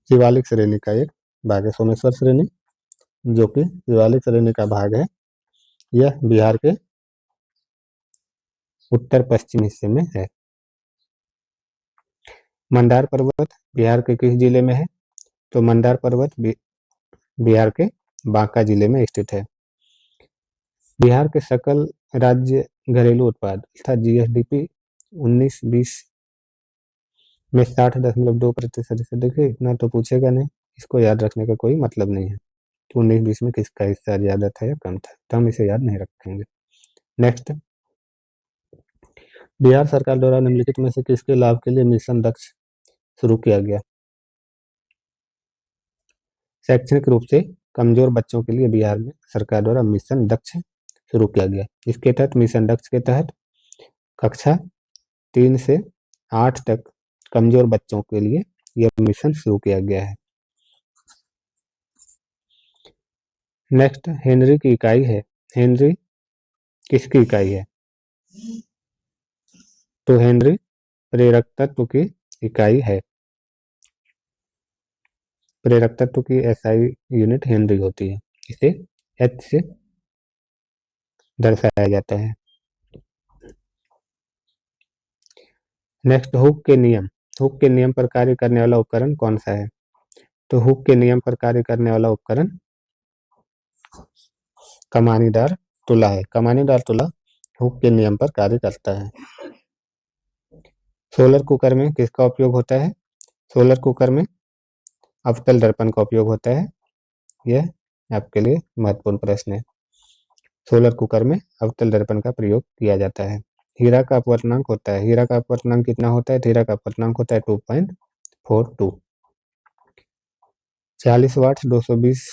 शिवालिक श्रेणी का एक भाग है सोमेश्वर श्रेणी, जो कि शिवालिक श्रेणी का भाग है। यह बिहार के उत्तर पश्चिम हिस्से में है। मंदार पर्वत बिहार के किस जिले में है, तो मंदार पर्वत बिहार के बांका जिले में स्थित है। बिहार के सकल राज्य घरेलू उत्पाद अर्थात जीएसडीपी 19-20 में 60.2% से, देखिए इतना तो पूछेगा नहीं, इसको याद रखने का कोई मतलब नहीं है कि 19-20 में किसका हिस्सा ज्यादा था या कम था, तो हम इसे याद नहीं रखेंगे। नेक्स्ट, बिहार सरकार द्वारा निम्नलिखित में से किसके लाभ के लिए मिशन दक्ष शुरू किया गया। शैक्षणिक रूप से कमजोर बच्चों के लिए बिहार में सरकार द्वारा मिशन दक्ष शुरू किया गया। इसके तहत मिशन दक्ष के तहत कक्षा 3 से 8 तक कमजोर बच्चों के लिए यह मिशन शुरू किया गया है। नेक्स्ट, हेनरी की इकाई है। हेनरी किसकी इकाई है, तो हेनरी प्रेरक तत्व की इकाई है। प्रेरक तत्व की एसआई यूनिट हेनरी होती है, इसे एच से दर्शाया जाता है। नेक्स्ट, हुक के नियम, हुक के नियम पर कार्य करने वाला उपकरण कौन सा है, तो हुक के नियम पर कार्य करने वाला उपकरण कमानीदार तुला है। कमानीदार तुला हुक के नियम पर कार्य करता है। सोलर कुकर में किसका उपयोग होता है, सोलर कुकर में अवतल दर्पण का उपयोग होता है। यह आपके लिए महत्वपूर्ण प्रश्न है। सोलर कुकर में अवतल दर्पण का प्रयोग किया जाता है। हीरा का अपवर्तनांक होता है, हीरा का अपवर्तनांक कितना होता है, हीरा का अपवर्तनांक होता है 2.42। 40 वाट 220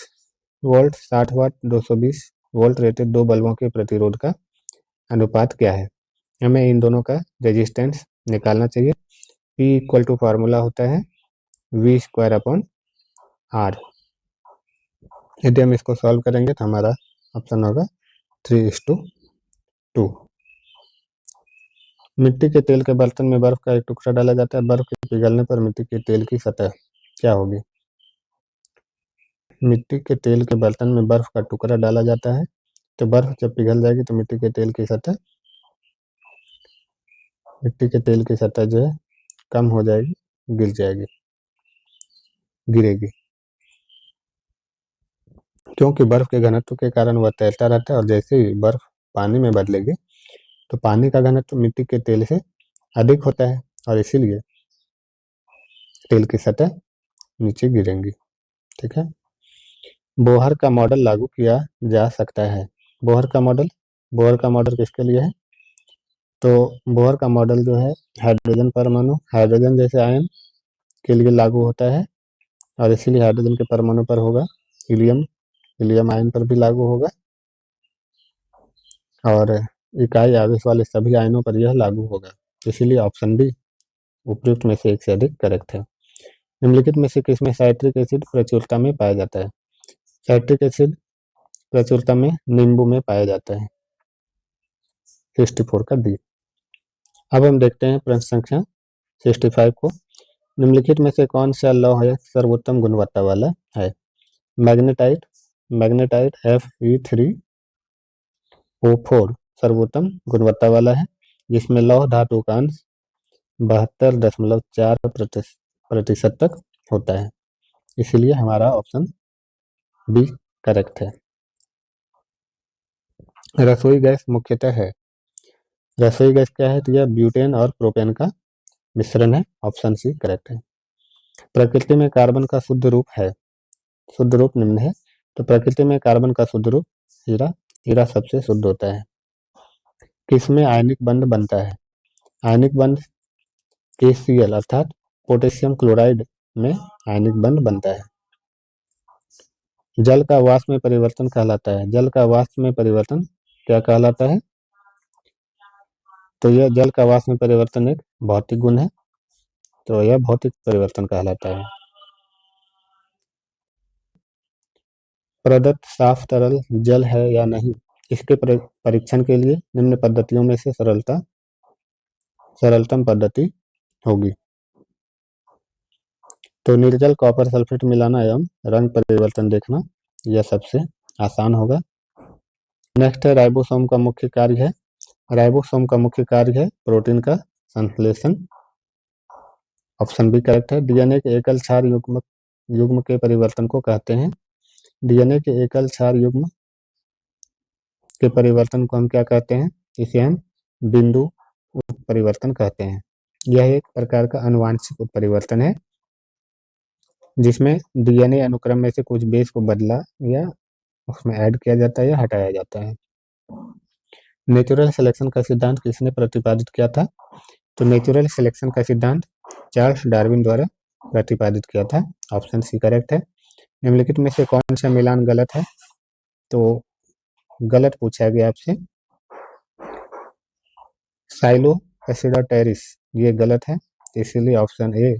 वोल्ट, 60 वाट 220 वोल्ट रेटेड दो बल्बों के प्रतिरोध का अनुपात क्या है। हमें इन दोनों का रेजिस्टेंस निकालना चाहिए। P इक्वल टू फार्मूला होता है V²/R। यदि हम इसको सॉल्व करेंगे तो हमारा ऑप्शन होगा 3:2। मिट्टी के तेल के बर्तन में बर्फ का एक टुकड़ा डाला जाता है, बर्फ के पिघलने पर मिट्टी के तेल की सतह क्या होगी। मिट्टी के तेल के बर्तन में बर्फ का टुकड़ा डाला जाता है, तो बर्फ जब पिघल जाएगी तो मिट्टी के तेल की सतह जो है कम हो जाएगी, गिर जाएगी, गिरेगी, क्योंकि बर्फ के घनत्व के कारण वह तैरता रहता है और जैसे ही बर्फ पानी में बदलेगी तो पानी का घनत्व मिट्टी के तेल से अधिक होता है और इसीलिए तेल की सतह नीचे गिरेंगी। ठीक है। बोहर का मॉडल लागू किया जा सकता है। बोहर का मॉडल किसके लिए है, तो बोहर का मॉडल जो है हाइड्रोजन परमाणु, हाइड्रोजन जैसे आयन के लिए लागू होता है और इसीलिए हाइड्रोजन के परमाणु पर होगा हीलियम हीलियम आयन पर भी लागू होगा और इकाई आवेश वाले सभी आयनों पर यह लागू होगा। इसीलिए ऑप्शन बी उपयुक्त में से एक से अधिक करेक्ट है। निम्नलिखित में से किसमें साइट्रिक एसिड प्रचुरता में पाया जाता है? साइट्रिक एसिड प्रचुरता में नींबू में पाया जाता है। 64 का डी। अब हम देखते हैं प्रश्न संख्या 65 को। निम्नलिखित में से कौन सा लौह सर्वोत्तम गुणवत्ता वाला है? मैग्नेटाइट मैग्नेटाइट Fe3O4 सर्वोत्तम गुणवत्ता वाला है, जिसमें लौह धातु का अंश 72.4% तक होता है। इसलिए हमारा ऑप्शन बी करेक्ट है। रसोई गैस मुख्यतः है। रसोई गैस क्या है? तो यह ब्यूटेन और प्रोपेन का मिश्रण है। ऑप्शन सी करेक्ट है। प्रकृति में कार्बन का शुद्ध रूप है। शुद्ध रूप निम्न है। तो प्रकृति में कार्बन का शुद्ध रूप हीरा। हीरा सबसे शुद्ध होता है। किसमें आयनिक बंध बनता है? आयनिक बंध KCl अर्थात पोटेशियम क्लोराइड में आयनिक बंध बनता है। जल का वाष्प में परिवर्तन कहलाता है। जल का वाष्प में परिवर्तन क्या कहलाता है? तो यह जल का वाष्प में परिवर्तन एक भौतिक गुण है, तो यह भौतिक परिवर्तन कहलाता है। प्रदत्त साफ तरल जल है या नहीं, इसके परीक्षण के लिए निम्न पद्धतियों में से सरलतम पद्धति होगी। तो निर्जल कॉपर सल्फेट मिलाना एवं रंग परिवर्तन देखना, यह सबसे आसान होगा। नेक्स्ट है राइबोसोम का मुख्य कार्य है। राइबोसोम का मुख्य कार्य है प्रोटीन का संश्लेषण। ऑप्शन बी करेक्ट है। डीएनए के एकल क्षार युग्म के परिवर्तन को कहते हैं। डीएनए के एकल क्षार युग्म के परिवर्तन को हम क्या कहते हैं? इसे हम बिंदु उत्परिवर्तन कहते हैं। यह एक प्रकार का आनुवांशिक उत्परिवर्तन है, जिसमें डीएनए अनुक्रम में से कुछ बेस को बदला या उसमें ऐड किया जाता है या हटाया जाता है। नेचुरल सिलेक्शन का सिद्धांत किसने प्रतिपादित किया था? तो नेचुरल सिलेक्शन का सिद्धांत चार्ल्स डार्विन द्वारा प्रतिपादित किया था। ऑप्शन सी करेक्ट है। निम्नलिखित में से कौन सा मिलान गलत है? तो गलत पूछा गया आपसे। साइलो एसिडाटेरिस ये गलत है, इसीलिए ऑप्शन ए।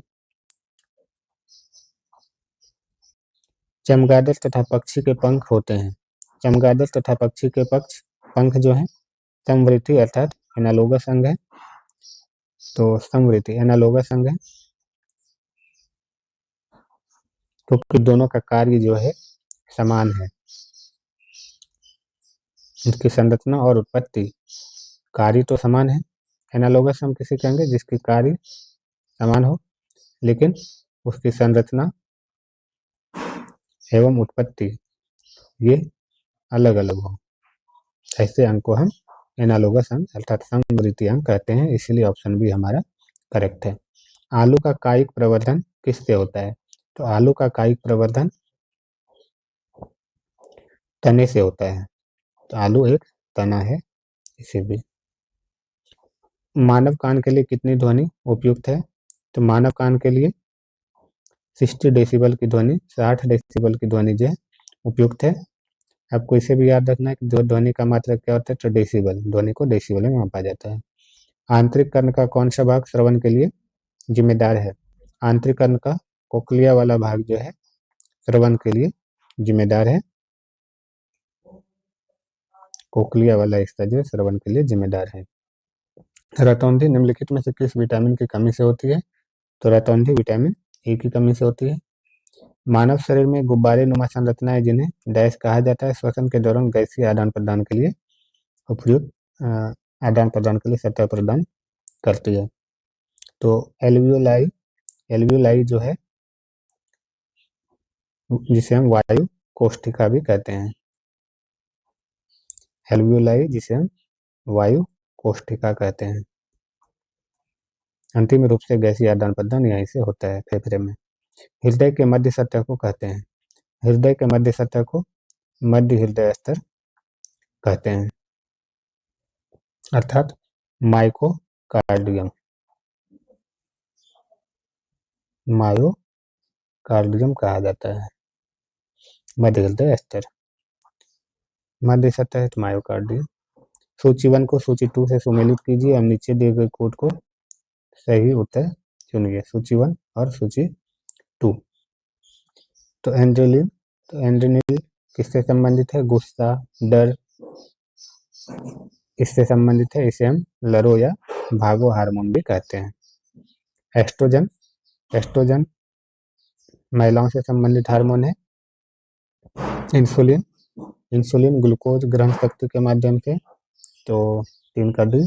चमगादड़ तथा पक्षी के पंख होते हैं। चमगादड़ तथा पक्षी के पंख जो है समवृद्धि अर्थात एनालोगस अंग है। तो समवृद्धि एनालोगस अंग है, क्योंकि दोनों का कार्य जो है समान है। इसकी संरचना और उत्पत्ति कार्य तो समान है। एनालोगस हम किसे कहेंगे? जिसकी कार्य समान हो लेकिन उसकी संरचना एवं उत्पत्ति ये अलग अलग हो। ऐसे अंग को हम एनालोगस अंग अर्थात समवृत्तीय अंग कहते हैं। इसलिए ऑप्शन बी हमारा करेक्ट है। आलू का कायिक प्रवर्धन किससे होता है? तो आलू का कायिक प्रवर्धन तने से होता है। तो आलू एक तना है। इसे भी मानव कान के लिए कितनी ध्वनि उपयुक्त है? तो मानव कान के लिए 60 डेसिबल की ध्वनि, 60 डेसिबल की ध्वनि जो है उपयुक्त है। आपको इसे भी याद रखना है कि ध्वनि का मात्रक क्या होता है? तो डेसिबल, ध्वनि को डेसिबल में मापा जाता है। आंतरिक कर्ण का कौन सा भाग श्रवण के लिए जिम्मेदार है? आंतरिक कर्ण का कोक्लिया वाला भाग जो है श्रवण के लिए जिम्मेदार है। कोक्लिया वाला हिस्सा जो है श्रवण के लिए जिम्मेदार है। रतौंधी निम्नलिखित में से किस विटामिन की कमी से होती है? तो रतौंधी विटामिन ए की कमी से होती है। मानव शरीर में गुब्बारे नुमा संरचनाएं जिन्हें डैश कहा जाता है श्वसन के दौरान गैसीय आदान प्रदान के लिए उपयुक्त आदान प्रदान के लिए सतह प्रदान करती है। तो एल्वियोलाई जो है जिसे हम वायु कोष्ठिका भी कहते हैं। एल्वियोलाई जिसे हम वायु कोष्ठिका कहते हैं। अंतिम रूप से गैसीय आदान प्रदान यहीं से होता है फेफड़े में। हृदय के मध्य सतह को कहते हैं। हृदय के मध्य सतह को मध्य हृदय स्तर कहते हैं अर्थात माइकोकार्डियम। मायोकार्डियम कहा जाता है मध्य हृदय स्तर। मध्य सतह तो मायोकार्डियम। सूची 1 को सूची 2 से सुमेलित कीजिए और नीचे दिए गए कोड को सही उत्तर चुनिए, सूची 1 और सूची 2। तो एंड्रेनिल किससे संबंधित है? गुस्सा, डर, इससे संबंधित है। इसे हम लरो या भागो हार्मोन भी कहते हैं। एस्ट्रोजन महिलाओं से संबंधित हार्मोन है। इंसुलिन ग्लूकोज ग्रहण शक्ति के माध्यम से, तो 3 का डी।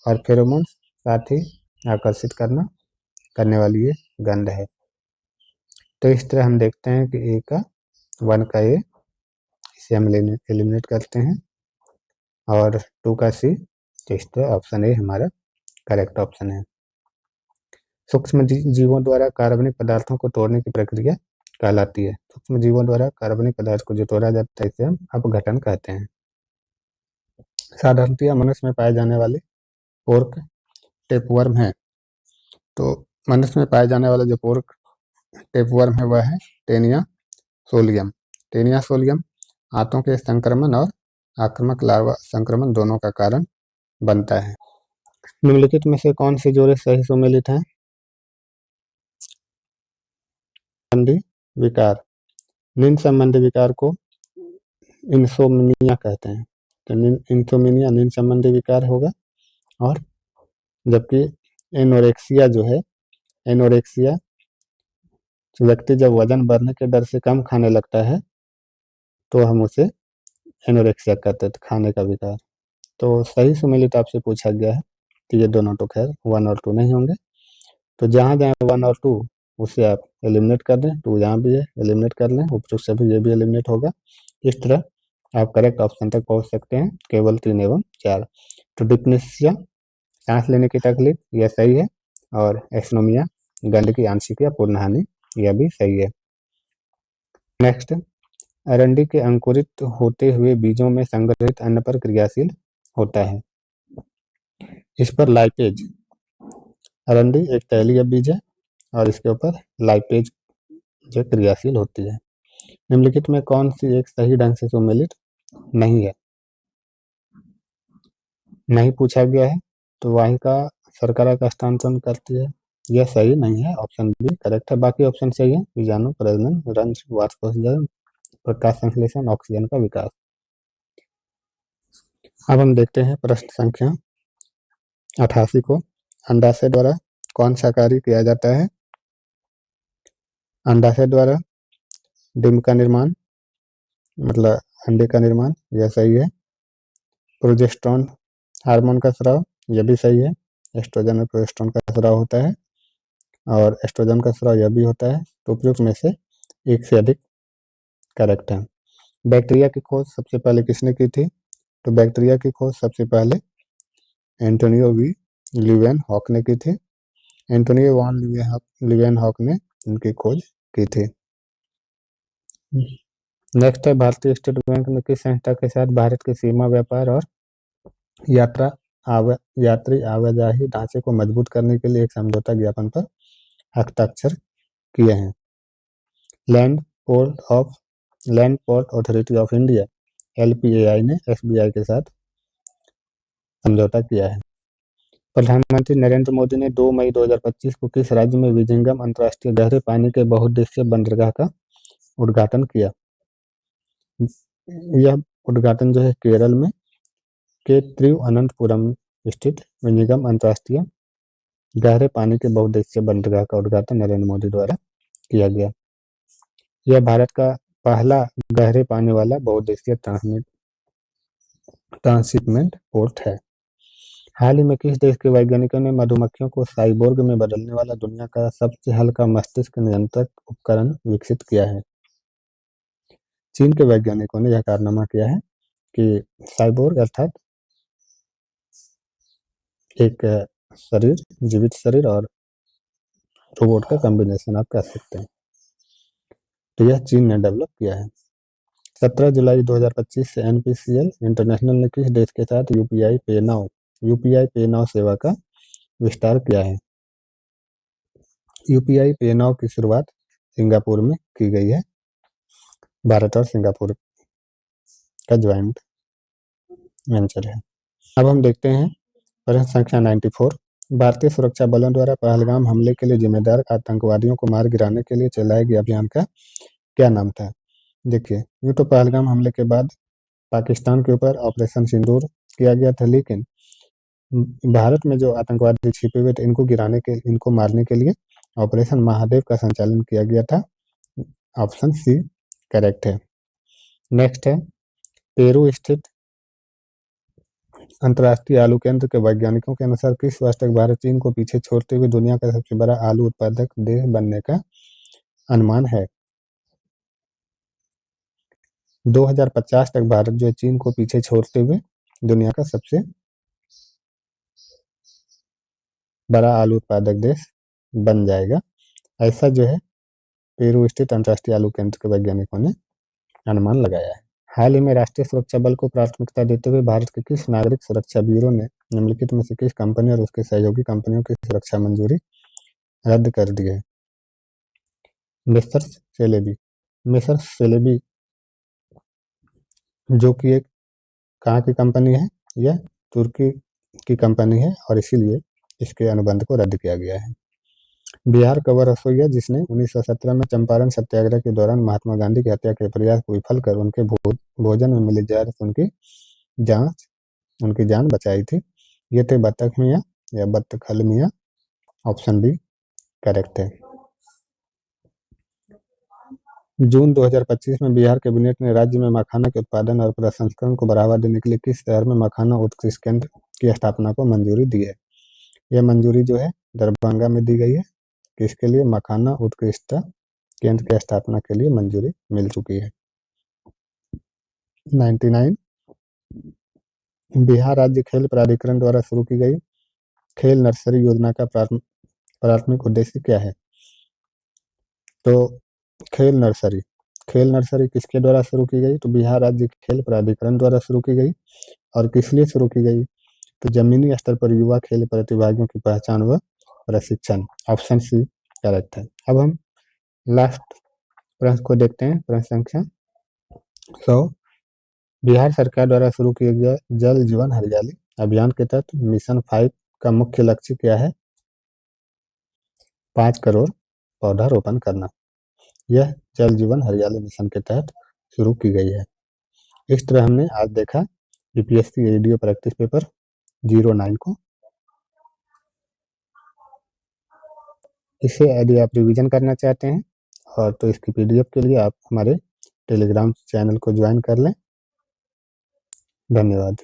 और फेरोमोन्स साथ ही आकर्षित करने वाली ये गंध है। तो इस तरह हम देखते हैं कि ए का 1 का ए, इसे हम एलिमिनेट करते हैं, और 2 का सी। तो इस तरह ऑप्शन ए हमारा करेक्ट ऑप्शन है। सूक्ष्म जीवों द्वारा कार्बनिक पदार्थों को तोड़ने की प्रक्रिया कहलाती है। सूक्ष्म जीवों द्वारा कार्बनिक पदार्थ को जो तोड़ा जाता है इसे हम अपघटन कहते हैं। साधारणतया मनुष्य में पाए जाने वाले पोर्क टेपवर्म है। तो मनुष्य में पाए जाने वाला जो पोर्क टेपवर्म है वह है टेनिया सोलियम। टेनिया सोलियम आंतों के संक्रमण और आक्रामक लार्वा संक्रमण दोनों का कारण बनता है। निम्नलिखित में से कौन से जोड़े सही सुमेलित हैं? संबंधी विकार। नींद संबंधी विकार को इंसोम्निया कहते हैं। तो इंसोम्निया नींद संबंधी विकार होगा। और जबकि एनोरेक्सिया जो है, एनोरेक्सिया व्यक्ति जब वजन बढ़ने के डर से कम खाने लगता है तो हम उसे एनोरेक्सिया कहते हैं, खाने का विकार। तो सही सुमेलित आपसे पूछा गया है, तो ये दोनों तो खैर 1 और 2 नहीं होंगे। तो जहाँ जहाँ 1 और 2 उसे आप एलिमिनेट कर दें, 2 यहाँ भी है, एलिमिनेट कर लें, उपयुक्त सभी ये भी एलिमिनेट होगा। इस तरह आप करेक्ट ऑप्शन तक पहुँच सकते हैं, केवल 3 एवं 4। तो डिप्निसिया सांस लेने की तकलीफ, यह सही है। और एस्नोमिया गंध की आंशिक या पूर्ण हानि, यह भी सही है। नेक्स्ट, अरंडी के अंकुरित होते हुए बीजों में संग्रहित अन्न पर क्रियाशील होता है। इस पर लाइपेज, अरंडी एक तैलीय बीज है और इसके ऊपर लाइपेज जो क्रियाशील होती है। निम्नलिखित में कौन सी एक सही ढंग से सुमेलित नहीं है? नहीं पूछा गया है तो वाहिका शर्करा का स्थानांतरण करती है, यह सही नहीं है। ऑप्शन बी करेक्ट है। बाकी ऑप्शन सही है। बीजाणु प्रजनन, रंध्र, वाष्पोत्सर्जन, प्रकाश संश्लेषण, ऑक्सीजन का विकास। अब हम देखते हैं प्रश्न संख्या 88 को। अंडाशय द्वारा कौन सा कार्य किया जाता है? अंडाशय द्वारा डिम्ब का निर्माण, मतलब अंडे का निर्माण, यह सही है। प्रोजेस्टेरॉन हार्मोन का स्राव, यह भी सही है। एस्ट्रोजन और प्रोजेस्टेरॉन का स्राव होता है और एस्ट्रोजन का स्राव यह भी होता है। तो उपयुक्त में से एक से अधिक करेक्ट है। बैक्टीरिया की खोज सबसे पहले किसने की थी? तो बैक्टीरिया की खोज सबसे पहले एंटोनियो वी लीवेनहॉक ने की थी। एंटोनियो वॉन लीवेनहॉक ने इनकी खोज की थी। नेक्स्ट है, भारतीय स्टेट बैंक में किस संस्था के साथ भारत के सीमा व्यापार और यात्री आवाजाही ढांचे को मजबूत करने के लिए एक समझौता ज्ञापन पर हस्ताक्षर किए हैं? Land port authority of India LPAI ने SBI के साथ समझौता किया है। प्रधानमंत्री नरेंद्र मोदी ने 2 मई 2025 को किस राज्य में विजिंगम अंतर्राष्ट्रीय गहरे पानी के बहुउद्देशीय बंदरगाह का उद्घाटन किया? यह उद्घाटन जो है केरल में के तिरुवनंतपुरम स्थित विजिंगम अंतर्राष्ट्रीय गहरे पानी के बहुउद्देशीय बंदरगाह का उद्घाटन नरेंद्र मोदी द्वारा किया गया। यह भारत का पहला गहरे पानी वाला बहुउद्देशीय ट्रांसशिपमेंट पोर्ट है। हाल ही में किस देश के वैज्ञानिकों ने मधुमक्खियों को साइबोर्ग में बदलने वाला दुनिया का सबसे हल्का मस्तिष्क नियंत्रक उपकरण विकसित किया है? चीन के वैज्ञानिकों ने यह कारनामा किया है कि साइबोर्ग अर्थात एक शरीर, जीवित शरीर और रोबोट का कॉम्बिनेशन आप कह सकते हैं। तो यह चीन ने डेवलप किया है। 17 जुलाई 2025 से NPCL इंटरनेशनल ने किस देश के साथ UPI पे नाउ सेवा का विस्तार किया है? UPI पे नाउ की शुरुआत सिंगापुर में की गई है। भारत और सिंगापुर का ज्वाइंट आंसर है। अब हम देखते हैं प्रश्न संख्या 94। भारतीय सुरक्षा बलों द्वारा पहलगाम हमले के लिए जिम्मेदार आतंकवादियों को मार गिराने के लिए चलाए गए अभियान का क्या नाम था? देखिए, यूँ तो पहलगाम हमले के बाद पाकिस्तान के ऊपर ऑपरेशन सिंदूर किया गया था, लेकिन भारत में जो आतंकवादी छिपे हुए थे इनको मारने के लिए ऑपरेशन महादेव का संचालन किया गया था। ऑप्शन सी करेक्ट है। नेक्स्ट है, पेरू स्थित अंतर्राष्ट्रीय आलू केंद्र के वैज्ञानिकों के अनुसार किस वर्ष तक भारत चीन को पीछे छोड़ते हुए दुनिया का सबसे बड़ा आलू उत्पादक देश बनने का अनुमान है? 2050 तक भारत जो है चीन को पीछे छोड़ते हुए दुनिया का सबसे बड़ा आलू उत्पादक देश बन जाएगा। ऐसा जो है पेरू स्थित अंतर्राष्ट्रीय आलू केंद्र के वैज्ञानिकों ने अनुमान लगाया है। हाल ही में राष्ट्रीय सुरक्षा बल को प्राथमिकता देते हुए भारत के किस नागरिक सुरक्षा ब्यूरो ने निम्नलिखित में से किस कंपनी और उसके सहयोगी कंपनियों की सुरक्षा मंजूरी रद्द कर दी है? Misters Celebi. मिस्टर्स सेलेबी जो कि एक कहाँ की कंपनी है? यह तुर्की की कंपनी है और इसीलिए इसके अनुबंध को रद्द किया गया है। बिहार का वह रसोइया जिसने 1917 में चंपारण सत्याग्रह के दौरान महात्मा गांधी की हत्या के प्रयास को विफल कर उनके भोजन में मिले जहर से उनकी जान बचाई थी, ये थे बतख मियाँ या बतखल मियाँ। ऑप्शन बी करेक्ट है। जून 2025 में बिहार कैबिनेट ने राज्य में मखाना के उत्पादन और प्रसंस्करण को बढ़ावा देने के लिए किस शहर में मखाना उत्कृष्ट केंद्र की स्थापना को मंजूरी दी है? यह मंजूरी जो है दरभंगा में दी गई है। किसके लिए? मखाना उत्कृष्टता केंद्र की स्थापना के लिए मंजूरी मिल चुकी है। 99। बिहार राज्य खेल प्राधिकरण द्वारा शुरू की गई खेल नर्सरी योजना का प्राथमिक उद्देश्य क्या है? तो खेल नर्सरी किसके द्वारा शुरू की गई? तो बिहार राज्य खेल प्राधिकरण द्वारा शुरू की गई। और किस लिए शुरू की गई? तो जमीनी स्तर पर युवा खेल प्रतिभागियों की पहचान व प्रशिक्षण। ऑप्शन सी करेक्ट है। अब हम लास्ट प्रश्न को देखते हैं, प्रश्न संख्या 100। बिहार सरकार द्वारा शुरू किया गया जल जीवन हरियाली अभियान के तहत मिशन 5 का मुख्य लक्ष्य क्या है? 5 करोड़ पौधारोपण करना। यह जल जीवन हरियाली मिशन के तहत शुरू की गई है। इस तरह हमने आज देखा यूपीएससी रेडियो प्रैक्टिस पेपर 09 को। इसे यदि आप रिवीजन करना चाहते हैं और तो इसकी पीडीएफ के लिए आप हमारे टेलीग्राम चैनल को ज्वाइन कर लें। धन्यवाद।